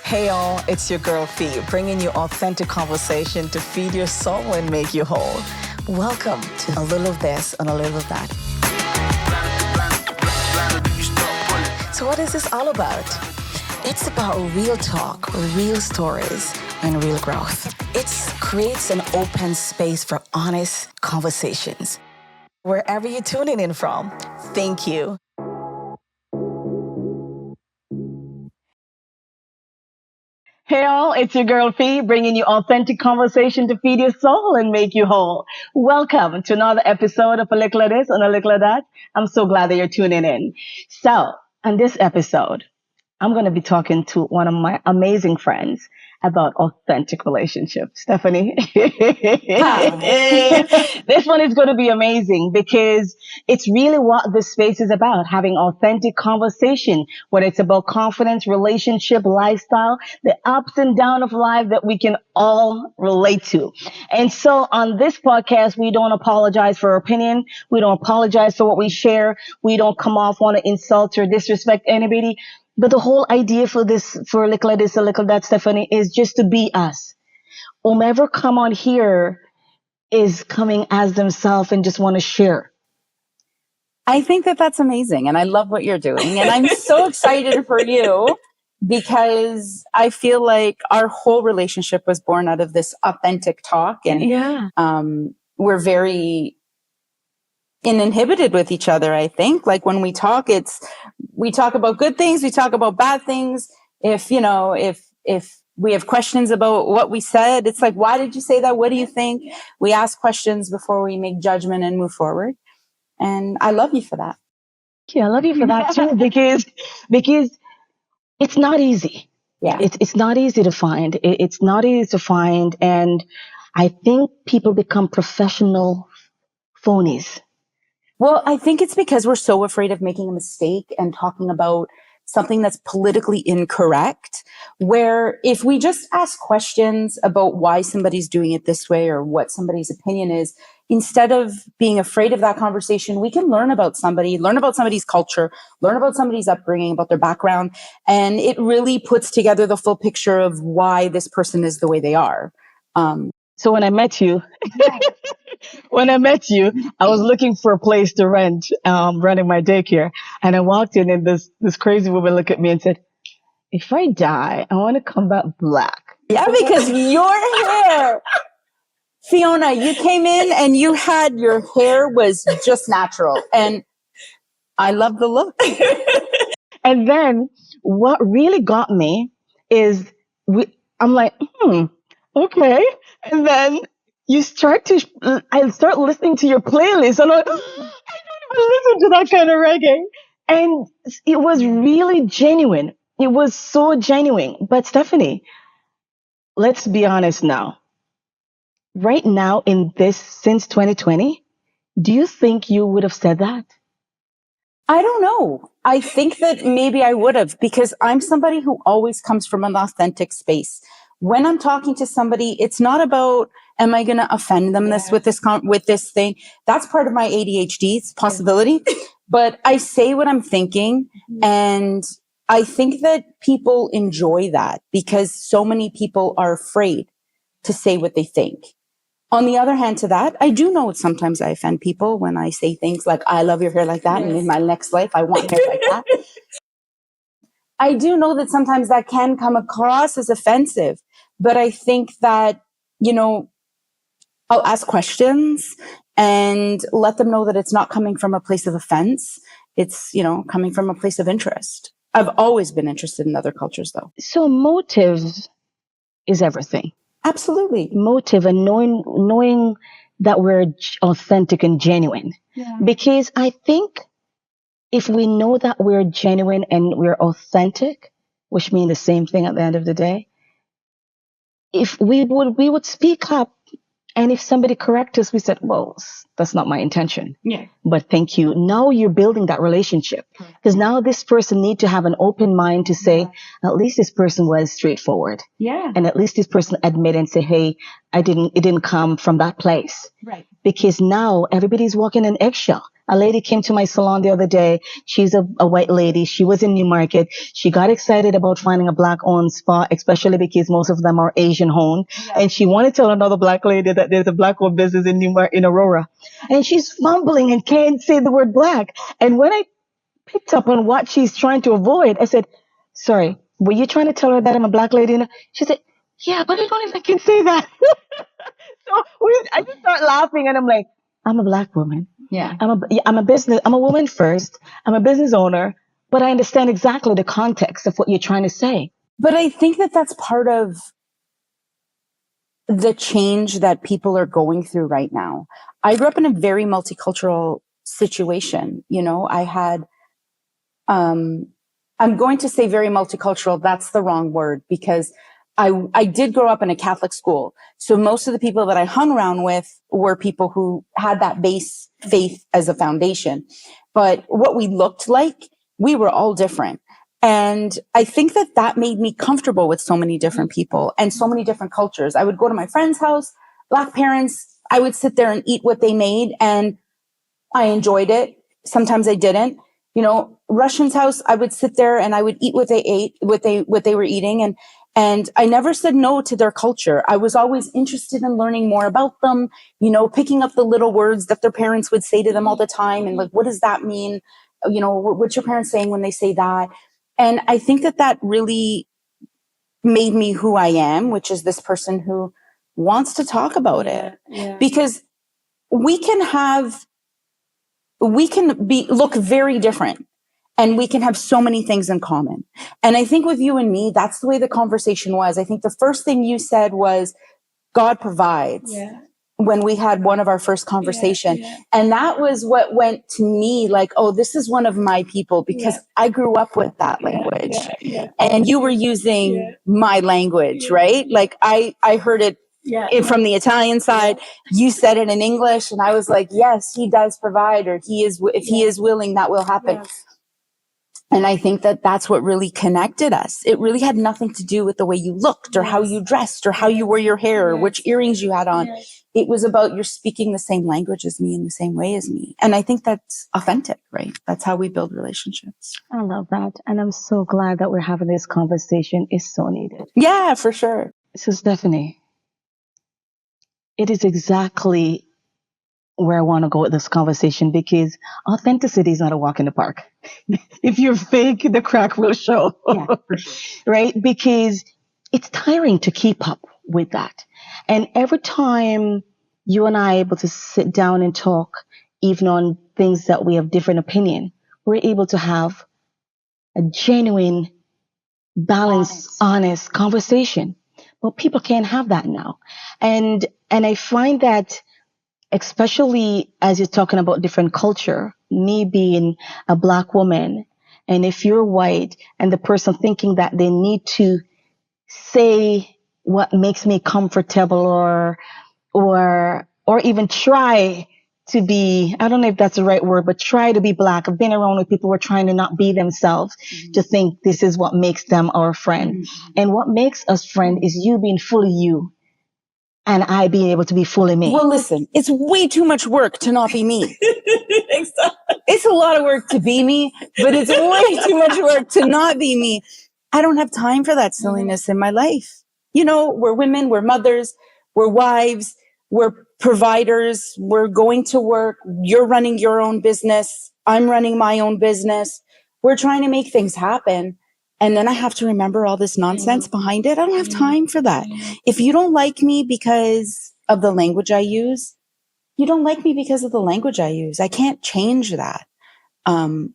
Hey all, it's your girl Fee, bringing you authentic conversation to feed your soul and make you whole. Welcome to a little of this and a little of that. So what is this all about? It's about real talk, real stories, and real growth. It creates an open space for honest conversations. Wherever you're tuning in from, thank you. Hey all, it's your girl Fee, bringing you authentic conversation to feed your soul and make you whole. Welcome to another episode of A Likkle This and A Likkle That. I'm so glad that you're tuning in. So, on this episode, I'm going to be talking to one of my amazing friends about authentic relationships. Stephanie. This one is going to be amazing because it's really what this space is about, having authentic conversation, whether it's about confidence, relationship, lifestyle, the ups and downs of life that we can all relate to. And so on this podcast, we don't apologize for our opinion. We don't apologize for what we share. We don't come off want to insult or disrespect anybody. But the whole idea for this, for Likkle This, a Likkle That, Stephanie, is just to be us. Whomever come on here is coming as themselves and just want to share. I think that that's amazing. And I love what you're doing. And I'm so excited for you because I feel like our whole relationship was born out of this authentic talk. And we're very uninhibited with each other, I think. Like when we talk, we talk about good things, we talk about bad things. If we have questions about what we said, it's like, why did you say that? What do you think? We ask questions before we make judgment and move forward. And I love you for that. Yeah, I love you for that too, because it's not easy. Yeah. It's not easy to find. It's not easy to find. And I think people become professional phonies. Well, I think it's because we're so afraid of making a mistake and talking about something that's politically incorrect, where if we just ask questions about why somebody's doing it this way or what somebody's opinion is, instead of being afraid of that conversation, we can learn about somebody, learn about somebody's culture, learn about somebody's upbringing, about their background. And it really puts together the full picture of why this person is the way they are. So when I met you, I was looking for a place to rent, running my daycare. And I walked in and this crazy woman looked at me and said, if I die, I want to come back black. Yeah, because your hair, Phiona, you came in and your hair was just natural. And I love the look. And then what really got me is I'm like, okay. And then I start listening to your playlist and I don't even listen to that kind of reggae. And it was really genuine. It was so genuine. But Stephanie, let's be honest now. Right now since 2020, do you think you would have said that? I don't know. I think that maybe I would have, because I'm somebody who always comes from an authentic space. When I'm talking to somebody, it's not about, am I going to offend them with this thing? That's part of my ADHD possibility. But I say what I'm thinking. And I think that people enjoy that because so many people are afraid to say what they think. On the other hand to that, I do know sometimes I offend people when I say things like, I love your hair like that. Yes. And in my next life, I want hair like that. I do know that sometimes that can come across as offensive, but I think that, I'll ask questions and let them know that it's not coming from a place of offense. It's, coming from a place of interest. I've always been interested in other cultures though. So motive is everything. Absolutely. Motive and knowing that we're authentic and genuine. Yeah. Because I think if we know that we're genuine and we're authentic, which means the same thing at the end of the day, if we would speak up, and if somebody corrects us, we said, well, that's not my intention. Yeah. But thank you. Now you're building that relationship. Because now this person need to have an open mind to say, at least this person was straightforward. Yeah. And at least this person admit and say, hey, it didn't come from that place. Right. Because now everybody's walking in eggshell. A lady came to my salon the other day. She's a white lady. She was in Newmarket. She got excited about finding a black-owned spa, especially because most of them are Asian-owned. Yeah. And she wanted to tell another black lady that there's a black-owned business in Aurora. And she's fumbling and can't say the word black. And when I picked up on what she's trying to avoid, I said, sorry, were you trying to tell her that I'm a black lady? She said, yeah, but I don't even can say that. So I just start laughing and I'm like, I'm a black woman. Yeah. I'm a woman first. I'm a business owner, but I understand exactly the context of what you're trying to say. But I think that that's part of the change that people are going through right now. I grew up in a very multicultural situation. You know, I had, I'm going to say very multicultural. That's the wrong word because I did grow up in a Catholic school. So most of the people that I hung around with were people who had that base faith as a foundation. But what we looked like, we were all different. And I think that that made me comfortable with so many different people and so many different cultures. I would go to my friend's house, black parents, I would sit there and eat what they made and I enjoyed it. Sometimes I didn't. You know, Russian's house, I would sit there and I would eat what they ate, what they were eating. And I never said no to their culture. I was always interested in learning more about them, you know, picking up the little words that their parents would say to them all the time. And like, what does that mean? You know, what's your parents saying when they say that? And I think that that really made me who I am, which is this person who wants to talk about it. Yeah. Because we can look very different. And we can have so many things in common. And I think with you and me, that's the way the conversation was. I think the first thing you said was, God provides. Yeah. When we had one of our first conversation. Yeah, yeah. And that was what went to me like, oh, this is one of my people because I grew up with that language. And you were using my language, right? Like I heard it from the Italian side. You said it in English and I was like, yes, he does provide, or if he is willing, that will happen. Yes. And I think that that's what really connected us. It really had nothing to do with the way you looked or how you dressed or how you wore your hair or which earrings you had on. Yes. It was about you're speaking the same language as me in the same way as me. And I think that's authentic, right? That's how we build relationships. I love that. And I'm so glad that we're having this conversation. It's so needed. Yeah, for sure. So Stephanie, it is exactly where I want to go with this conversation because authenticity is not a walk in the park. If you're fake, the crack will show. Yeah, for sure. Right? Because it's tiring to keep up with that. And every time you and I are able to sit down and talk, even on things that we have different opinion, we're able to have a genuine, balanced, honest conversation. But people can't have that now. And I find that especially as you're talking about different culture, me being a black woman, and if you're white and the person thinking that they need to say what makes me comfortable or even try to be, I don't know if that's the right word, but try to be black. I've been around with people who are trying to not be themselves to think this is what makes them our friend. And what makes us friend is you being fully you. And I being able to be fully me. Well, listen, it's way too much work to not be me. It's a lot of work to be me, but it's way too much work to not be me. I don't have time for that silliness in my life. You know, we're women, we're mothers, we're wives, we're providers, we're going to work. You're running your own business. I'm running my own business. We're trying to make things happen. And then I have to remember all this nonsense behind it. I don't have time for that. If you don't like me because of the language I use, you don't like me because of the language I use. I can't change that. I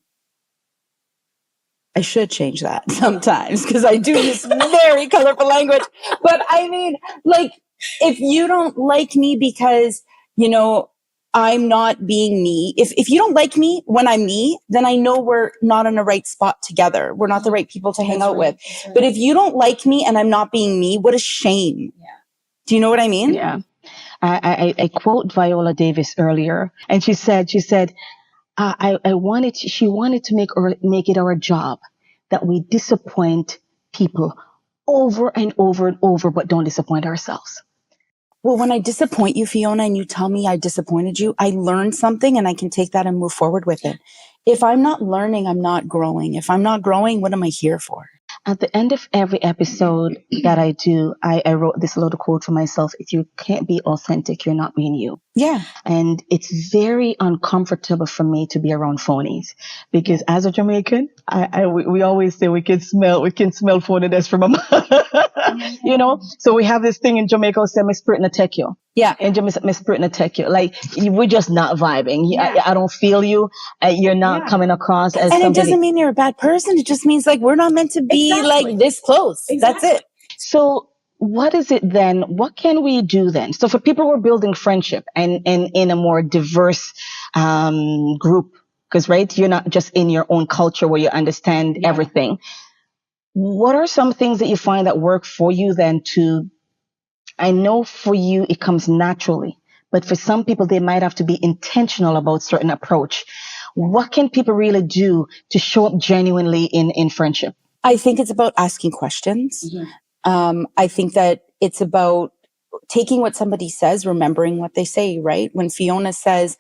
should change that sometimes because I do use very colorful language. But I mean, like, if you don't like me because, you know, I'm not being me. If you don't like me when I'm me, then I know we're not in the right spot together. We're not the right people to hang out with. Right. But if you don't like me and I'm not being me, what a shame. Yeah. Do you know what I mean? Yeah. I quote Viola Davis earlier, and she said, she wanted to make it our job that we disappoint people over and over and over, but don't disappoint ourselves. Well, when I disappoint you, Phiona, and you tell me I disappointed you, I learned something and I can take that and move forward with it. If I'm not learning, I'm not growing. If I'm not growing, what am I here for? At the end of every episode that I do, I wrote this little quote for myself. If you can't be authentic, you're not being you. Yeah. And it's very uncomfortable for me to be around phonies because as a Jamaican, we always say we can smell phoniness from a mile. You know? So we have this thing in Jamaica, we say, my spirit na take you. Yeah. And Jamaica, my spirit na take you. Like, we're just not vibing. Yeah. I don't feel you. You're not coming across as somebody. And it doesn't mean you're a bad person. It just means like we're not meant to be like this close. That's it. So what is it then? What can we do then? So for people who are building friendship and in a more diverse group, because right, you're not just in your own culture where you understand everything. What are some things that you find that work for you then I know for you it comes naturally, but for some people they might have to be intentional about certain approach. What can people really do to show up genuinely in friendship? I think it's about asking questions. I think that it's about taking what somebody says, remembering what they say, right? When Phiona says,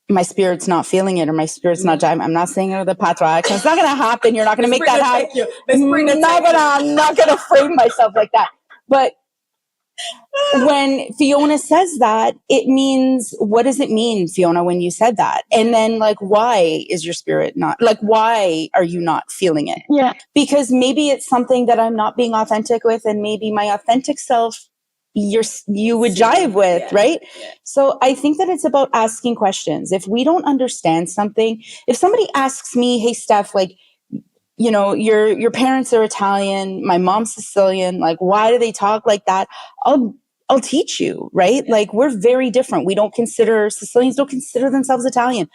my spirit's not feeling it or my spirit's not jiving, I'm not saying it with the patriarch. It's not going to happen. You're not going to make that happen. I'm not going to frame myself like that. But when Phiona says that, it means, what does it mean, Phiona, when you said that? And then like, why is your spirit not, like, why are you not feeling it? Yeah. Because maybe it's something that I'm not being authentic with, and maybe my authentic self you would jive with, right? So I think that it's about asking questions. If we don't understand something, if somebody asks me, hey, Steph, like, you know, your parents are Italian, my mom's Sicilian, like, why do they talk like that? I'll teach you, right? Like, we're very different. Sicilians don't consider themselves Italian.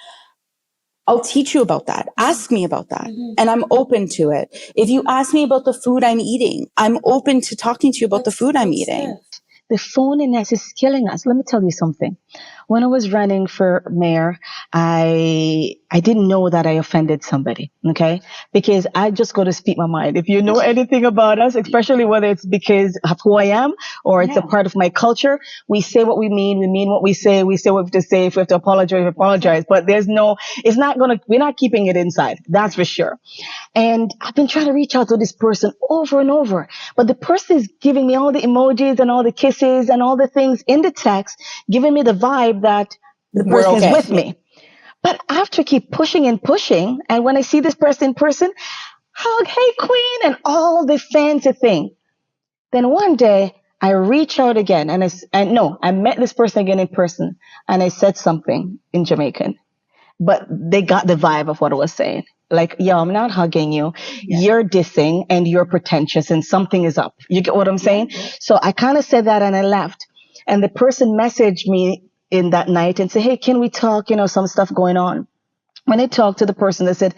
I'll teach you about that. Ask me about that. And I'm open to it. If you ask me about the food I'm eating, I'm open to talking to you about the food I'm eating. The phoniness is killing us. Let me tell you something. When I was running for mayor, I didn't know that I offended somebody, okay? Because I just go to speak my mind. If you know anything about us, especially whether it's because of who I am or it's a part of my culture, we say what we mean what we say what we have to say. If we have to apologize, we apologize. But we're not keeping it inside. That's for sure. And I've been trying to reach out to this person over and over, but the person is giving me all the emojis and all the kisses and all the things in the text, giving me the vibe that the person is with me. But after keep pushing and pushing, and when I see this person in person, hug, hey queen, and all the fancy thing. Then one day I reach out again and I met this person again in person and I said something in Jamaican, but they got the vibe of what I was saying. Like, yo, I'm not hugging you. Yeah. You're dissing and you're pretentious and something is up. You get what I'm saying? Yeah. So I kind of said that and I left. And the person messaged me in that night and said, hey, can we talk? You know, some stuff going on. When I talked to the person, they said,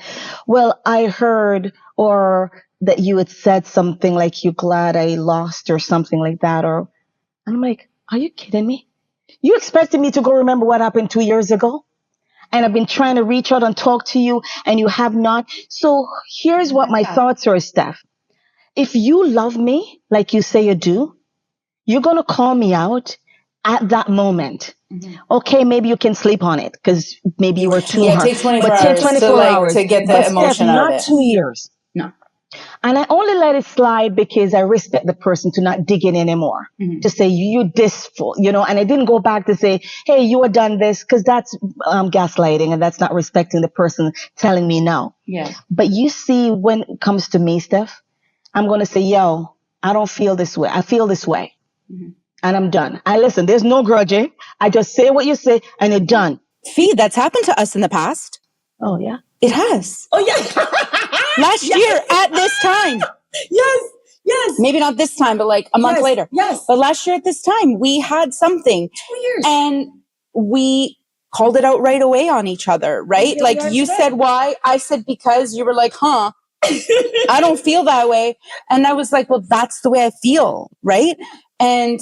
well, I heard or that you had said something like you're glad I lost or something like that. And I'm like, are you kidding me? You expected me to go remember what happened 2 years ago? And I've been trying to reach out and talk to you and you have not. So here's what my thoughts are, Steph. If you love me like you say you do, you're going to call me out at that moment. Mm-hmm. Okay, maybe you can sleep on it because maybe you were too hard. It takes 24 hours to get the emotion out of it. Not 2 years. No. And I only let it slide because I respect the person to not dig in anymore. Mm-hmm. To say, you dissful, you know, and I didn't go back to say, hey, you have done this, because that's gaslighting and that's not respecting the person telling me no. Yeah. But you see, when it comes to me, Steph, I'm going to say, yo, I don't feel this way. I feel this way. Mm-hmm. And I'm done. Listen, there's no grudging. I just say what you say and you're done. Fee, that's happened to us in the past. Oh, yeah? It has. Oh, yeah. Last year at this time. Yes. Maybe not this time, but like a month later. Yes. But last year at this time, we had something. 2 years. And we called it out right away on each other, right? Like you said, why? I said, because. You were like, huh? I don't feel that way. And I was like, well, that's the way I feel, right? And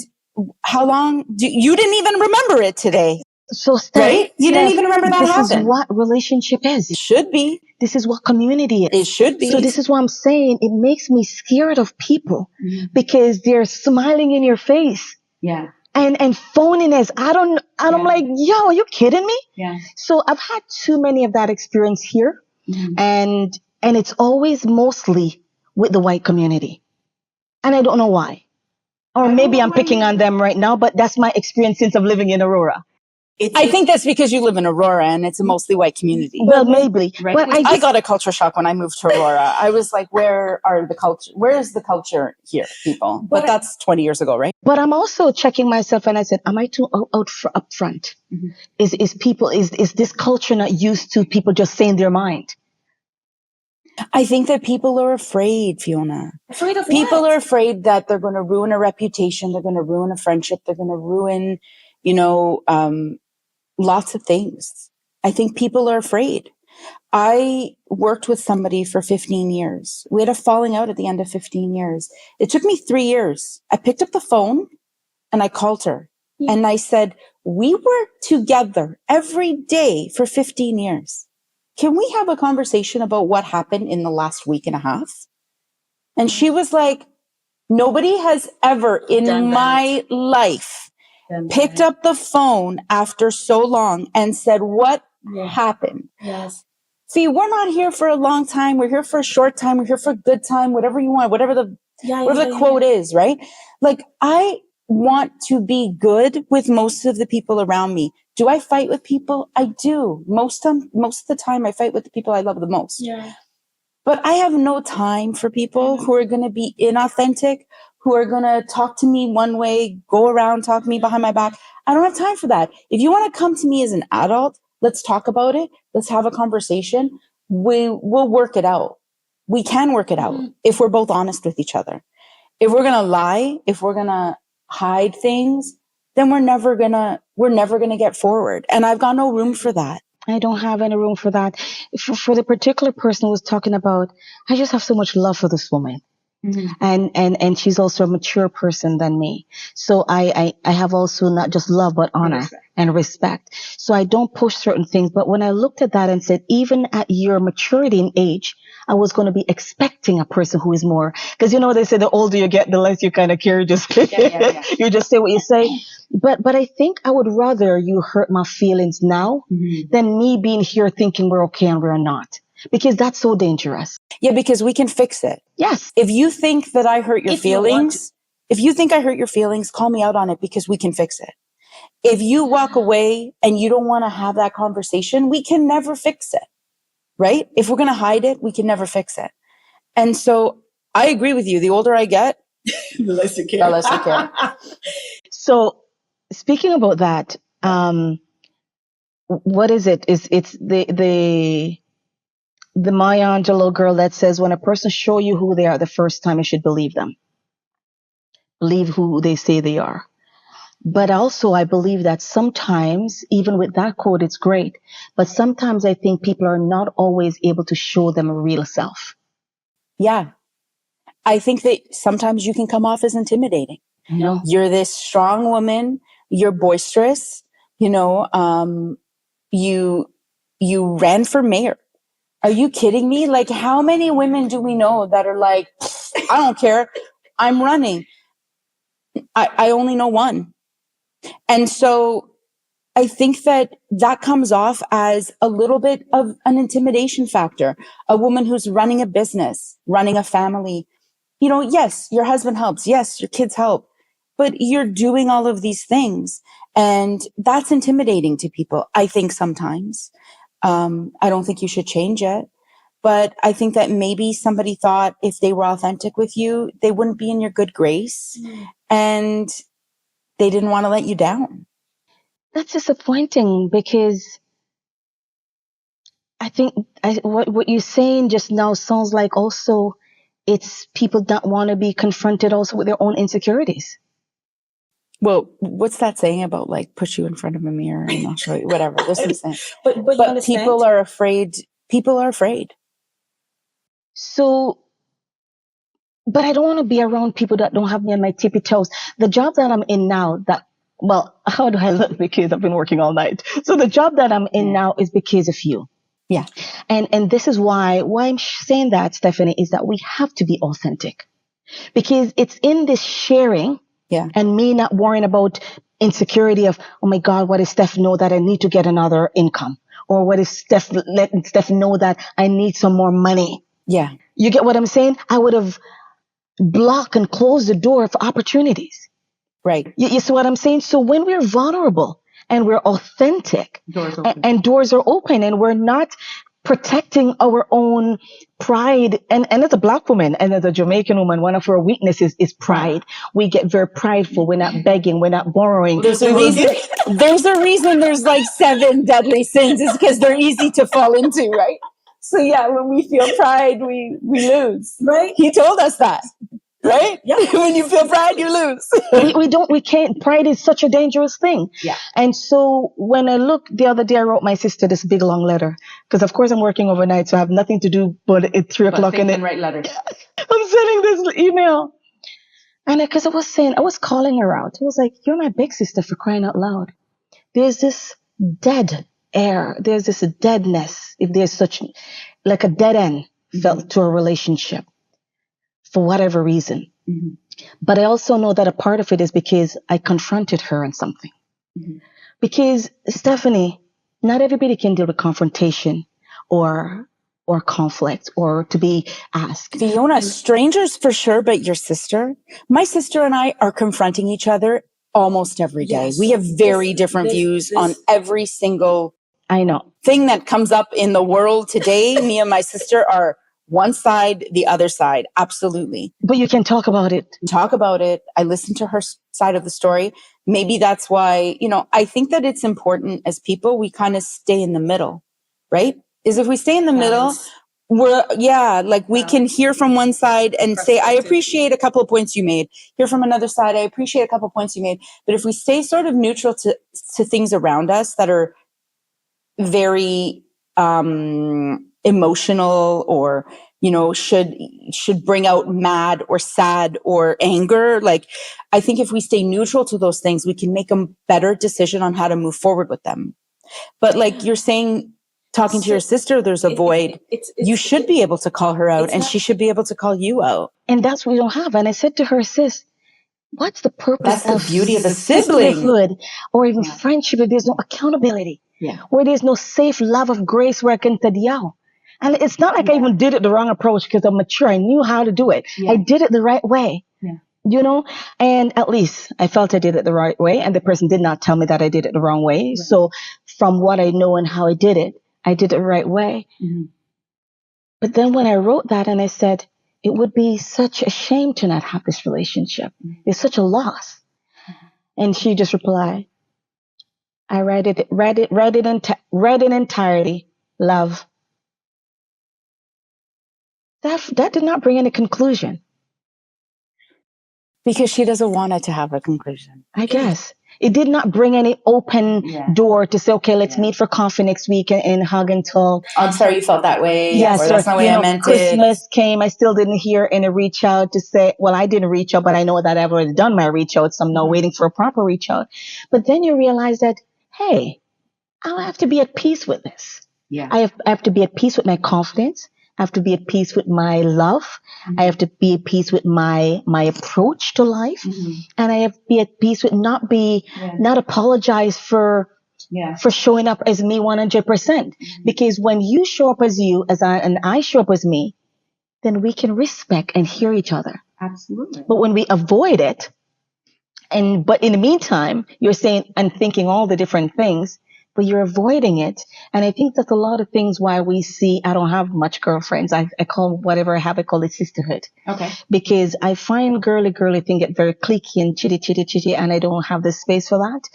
how long you didn't even remember it today? So, Steph, right? You didn't even remember that this happened. is what relationship is. It should be. This is what community is. It should be. So this is what I'm saying. It makes me scared of people because they're smiling in your face. Yeah. And phoniness. I'm like, yo, are you kidding me? Yeah. So I've had too many of that experience here. And it's always mostly with the white community. And I don't know why. Or maybe I'm picking on them right now, but that's my experience since I'm living in Aurora. I think that's because you live in Aurora and it's a mostly white community. Well, maybe. Right? But I got a culture shock when I moved to Aurora. I was like, where is the culture here, people? But that's 20 years ago, right? But I'm also checking myself and I said, am I too up front? Is this culture not used to people just saying their mind? I think that people are afraid, Phiona. Afraid of People what? are afraid that they're going to ruin a reputation. They're going to ruin a friendship. They're going to ruin, lots of things. I think people are afraid. I worked with somebody for 15 years. We had a falling out at the end of 15 years. It took me 3 years. I picked up the phone and I called her and I said, we worked together every day for 15 years. Can we have a conversation about what happened in the last week and a half? And she was like, nobody has ever in my life picked up the phone after so long and said, what happened? Yes. See, we're not here for a long time. We're here for a short time. We're here for a good time, whatever you want, whatever the quote is, right? Like, I want to be good with most of the people around me. Do I fight with people? I do. Most of the time I fight with the people I love the most. Yeah. But I have no time for people who are going to be inauthentic, who are going to talk to me one way, go around, talk to me behind my back. I don't have time for that. If you want to come to me as an adult, let's talk about it. Let's have a conversation. We'll work it out. We can work it out if we're both honest with each other. If we're going to lie, if we're going to hide things, then we're never going to get forward. And I've got no room for that. I don't have any room for that. For the particular person who was talking about, I just have so much love for this woman. And she's also a mature person than me. So I have also not just love, but honor and respect. So I don't push certain things. But when I looked at that and said, even at your maturity in age, I was going to be expecting a person who is more, because they say the older you get, the less you kind of care. Just you just say what you say. But I think I would rather you hurt my feelings now than me being here thinking we're okay and we're not. Because that's so dangerous. Yeah, because we can fix it. Yes. If you think that I hurt your feelings, if you think I hurt your feelings, call me out on it because we can fix it. If you walk away and you don't want to have that conversation, we can never fix it. Right? If we're going to hide it, we can never fix it. And so I agree with you. The older I get, the less you care. The less I care. So speaking about that, what is it? It's the Maya Angelou girl that says, when a person show you who they are the first time, you should believe them. Believe who they say they are. But also, I believe that sometimes, even with that quote, it's great. But sometimes I think people are not always able to show them a real self. Yeah. I think that sometimes you can come off as intimidating. No. You're this strong woman. You're boisterous. You ran for mayor. Are you kidding me? Like, how many women do we know that are like, I don't care, I'm running. I only know one. And so I think that comes off as a little bit of an intimidation factor. A woman who's running a business, running a family. Yes, your husband helps. Yes, your kids help. But you're doing all of these things. And that's intimidating to people, I think, sometimes. I don't think you should change it. But I think that maybe somebody thought if they were authentic with you, they wouldn't be in your good grace. And they didn't want to let you down. That's disappointing because I think what you're saying just now sounds like also it's people that want to be confronted also with their own insecurities. Well, what's that saying about like push you in front of a mirror and I'll show you whatever? This is saying. But people are afraid. People are afraid. So but I don't want to be around people that don't have me on my tippy toes. The job that I'm in now, how do I look? Because I've been working all night. So the job that I'm in now is because of you. Yeah. And this is why I'm saying that, Stephanie, is that we have to be authentic, because it's in this sharing and me not worrying about insecurity of, oh my God, what does Steph know that I need to get another income? Or what is letting Steph know that I need some more money? Yeah. You get what I'm saying? I would have blocked and closed the door for opportunities. Right. You see what I'm saying? So when we're vulnerable and we're authentic, and doors are open, and we're not protecting our own pride. And as a Black woman and as a Jamaican woman, one of our weaknesses is pride. We get very prideful. We're not begging. We're not borrowing. There's a reason. There's like 7 deadly sins. It's because they're easy to fall into, right? So yeah, when we feel pride, we lose. Right? He told us that. Right? Yeah. When you feel pride, you lose. we can't. Pride is such a dangerous thing. Yeah. And so when I look, the other day I wrote my sister this big long letter, because of course I'm working overnight, so I have nothing to do but at 3:00 in the write letters. I'm sending this email. And because I was calling her out. I was like, you're my big sister, for crying out loud. There's this dead air. There's this deadness. If there's such, like a dead end felt to a relationship for whatever reason. Mm-hmm. But I also know that a part of it is because I confronted her on something. Mm-hmm. Because, Stephanie, not everybody can deal with confrontation or conflict or to be asked. Phiona, strangers for sure, but your sister? My sister and I are confronting each other almost every day. Yes. We have very different views on every single thing that comes up in the world today. Me and my sister are one side, the other side. Absolutely. But you can talk about it. Talk about it. I listen to her side of the story. Maybe that's why, I think that it's important as people, we kind of stay in the middle, right? Is if we stay in the middle, we can hear from one side and say, I appreciate a couple of points you made. Hear from another side, I appreciate a couple of points you made. But if we stay sort of neutral to things around us that are very emotional or, should bring out mad or sad or anger, I think if we stay neutral to those things, we can make a better decision on how to move forward with them. But like you're saying, talking to your sister, there's a void. You should be able to call her out, and she should be able to call you out. And that's what we don't have. And I said to her, sis, what's the purpose of the beauty of a sibling or even friendship if there's no accountability? Yeah. Where there's no safe love of grace where I can tell you. And it's not like I even did it the wrong approach because I'm mature. I knew how to do it. Yeah. I did it the right way. Yeah. And at least I felt I did it the right way. And the person did not tell me that I did it the wrong way. Right. So from what I know and how I did it the right way. Mm-hmm. But then when I wrote that and I said, it would be such a shame to not have this relationship. Mm-hmm. It's such a loss. Mm-hmm. And she just replied, I read it in entirety. Love. That did not bring any conclusion. Because she doesn't want it to have a conclusion. I guess. It did not bring any open door to say, okay, let's meet for coffee next week and hug and talk. I'm sorry you felt that way. Yes, or that's not the way I meant Christmas came. I still didn't hear any reach out to say, well, I didn't reach out, but I know that I've already done my reach out. So I'm now waiting for a proper reach out. But then you realize that, hey, I have to be at peace with this. Yeah. I have to be at peace with my confidence. I have to be at peace with my love. Mm-hmm. I have to be at peace with my approach to life. Mm-hmm. And I have to be at peace with not apologize for showing up as me 100%. Mm-hmm. Because when you show up as you, and I show up as me, then we can respect and hear each other. Absolutely. But when we avoid it, but in the meantime, you're saying and thinking all the different things, but you're avoiding it. And I think that's a lot of things why we see, I don't have much girlfriends. I call whatever I have, I call it sisterhood. Okay. Because I find girly thing get very cliquey and chitty, and I don't have the space for that.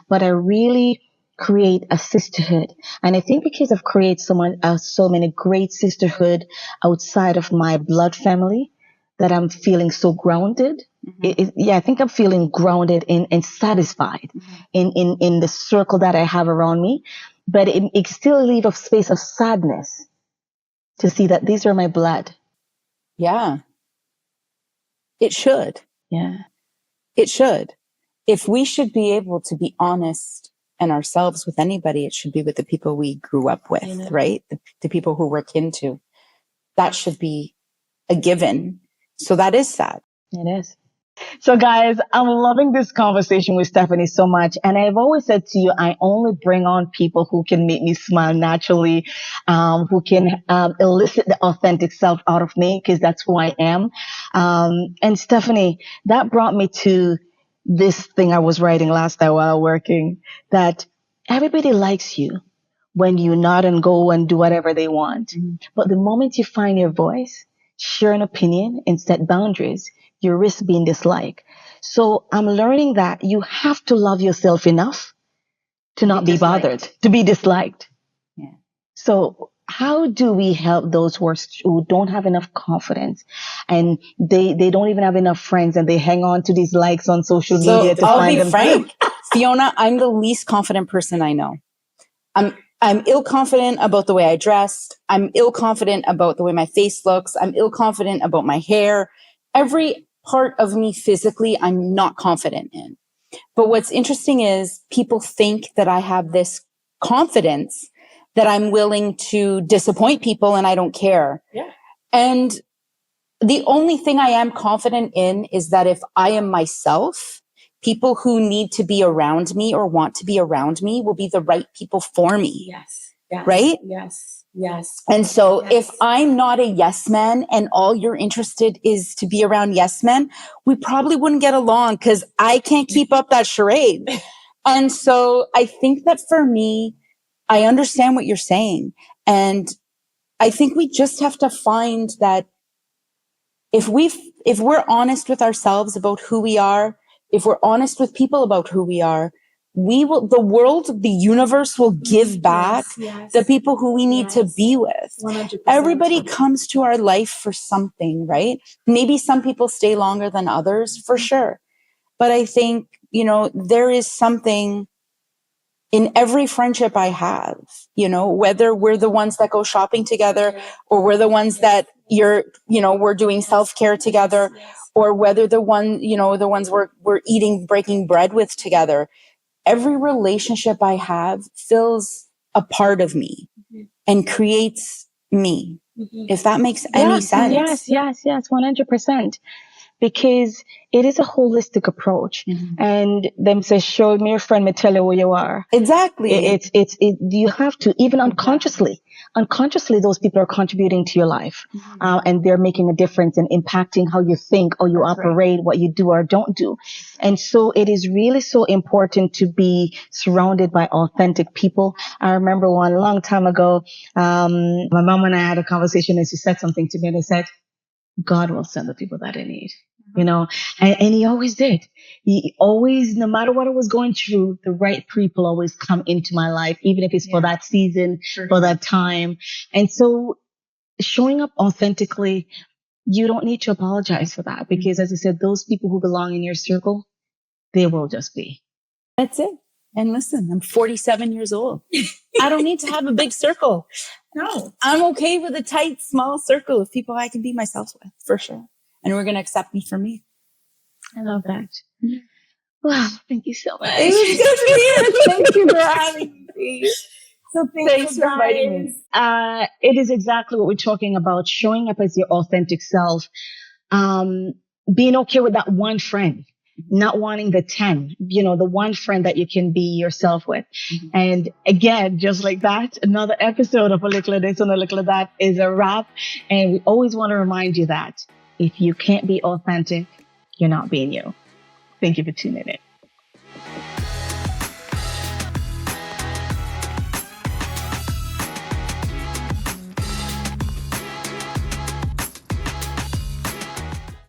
But I really create a sisterhood. And I think because I've created so many great sisterhood outside of my blood family, that I'm feeling so grounded. Mm-hmm. I think I'm feeling grounded and satisfied in the circle that I have around me. But it still leaves a space of sadness to see that these are my blood. Yeah. It should. Yeah. It should. If we should be able to be honest and ourselves with anybody, it should be with the people we grew up with, right? The people who we're kin to. That should be a given. So that is sad. It is. So guys, I'm loving this conversation with Stephanie so much. And I've always said to you, I only bring on people who can make me smile naturally, who can elicit the authentic self out of me, because that's who I am. And Stephanie, that brought me to this thing I was writing last night while working, that everybody likes you when you nod and go and do whatever they want. Mm-hmm. But the moment you find your voice, share an opinion and set boundaries, you risk being disliked. So I'm learning that you have to love yourself enough to not be bothered, to be disliked. Yeah. So how do we help those who don't have enough confidence and they don't even have enough friends and they hang on to these likes on social media to find them? I'll be frank, Phiona, I'm the least confident person I know. I'm ill-confident about the way I dress. I'm ill-confident about the way my face looks. I'm ill-confident about my hair. Every part of me physically, I'm not confident in. But what's interesting is people think that I have this confidence that I'm willing to disappoint people and I don't care. Yeah. And the only thing I am confident in is that if I am myself, people who need to be around me or want to be around me will be the right people for me. Yes. Yes. Right? Yes. Yes. And so if I'm not a yes man and all you're interested is to be around yes men, we probably wouldn't get along because I can't keep up that charade. And so I think that for me, I understand what you're saying. And I think we just have to find that if we're honest with ourselves about who we are, if we're honest with people about who we are, the world, the universe will give back the people who we need to be with. 100%. Everybody comes to our life for something, right? Maybe some people stay longer than others, for sure. But I think, there is something in every friendship I have, whether we're the ones that go shopping together or we're the ones that we're doing self-care together, or whether the ones we're eating, breaking bread with together. Every relationship I have fills a part of me and creates me, if that makes any sense. Yes, 100%. Because it is a holistic approach. And them say, show me your friend, me tell you who you are. Exactly. You have to, even unconsciously, those people are contributing to your life. And they're making a difference and impacting how you think or you operate, what you do or don't do. And so it is really so important to be surrounded by authentic people. I remember one long time ago, my mom and I had a conversation and she said something to me and I said, God will send the people that I need, and he always did. He always, no matter what I was going through, the right people always come into my life, even if it's for that season, for that time. And so showing up authentically, you don't need to apologize for that because as I said, those people who belong in your circle, they will just be. That's it. And listen, I'm 47 years old. I don't need to have a big circle. No, I'm okay with a tight, small circle of people I can be myself with, for sure. And we're going to accept me for me. I love that. Wow, thank you so much. It was good to be here. Thank you for having me. So thanks for inviting me. It is exactly what we're talking about, showing up as your authentic self, being okay with that one friend. Not wanting the 10, the one friend that you can be yourself with. And again, just like that, another episode of A Likkle This and A Likkle That is a wrap. And we always want to remind you that if you can't be authentic, you're not being you. Thank you for tuning in.